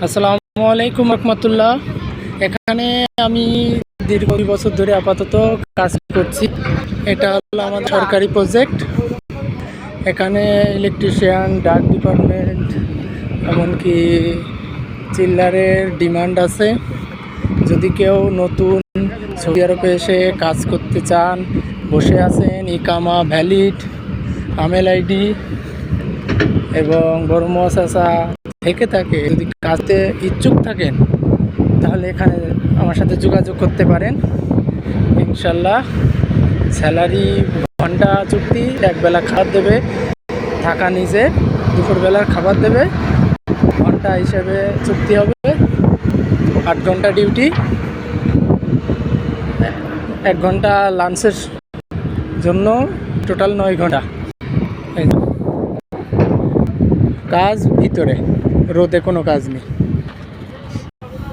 আসসালামু আলাইকুম রহমতুল্লাহ। এখানে আমি দীর্ঘ 2 বছর ধরে আপাতত কাজ করছি। এটা হলো আমার সরকারি প্রজেক্ট। এখানে ইলেকট্রিশিয়ান, ডাক ডিপার্টমেন্ট, এমনকি চিল্লারের ডিমান্ড আছে। যদি কেউ নতুন সৌদি আরবে এসে কাজ করতে চান, বসে আছেন, ইকামা ভ্যালিড, আমেল আইডি এবং বড় মহাশাসা থেকে থাকে, যদি কাজে ইচ্ছুক থাকেন তাহলে এখানে আমার সাথে যোগাযোগ করতে পারেন। ইনশাল্লাহ স্যালারি ঘন্টা চুক্তি, একবেলা খাবার দেবে, থাকা নিজে, দুপুরবেলার খাবার দেবে, ঘন্টা হিসেবে চুক্তি হবে। 8 ঘন্টা ডিউটি, 1 ঘন্টা লাঞ্চের জন্য, টোটাল 9 ঘন্টা। কাজ ভিতরে, রোদে কোনো কাজ নেই।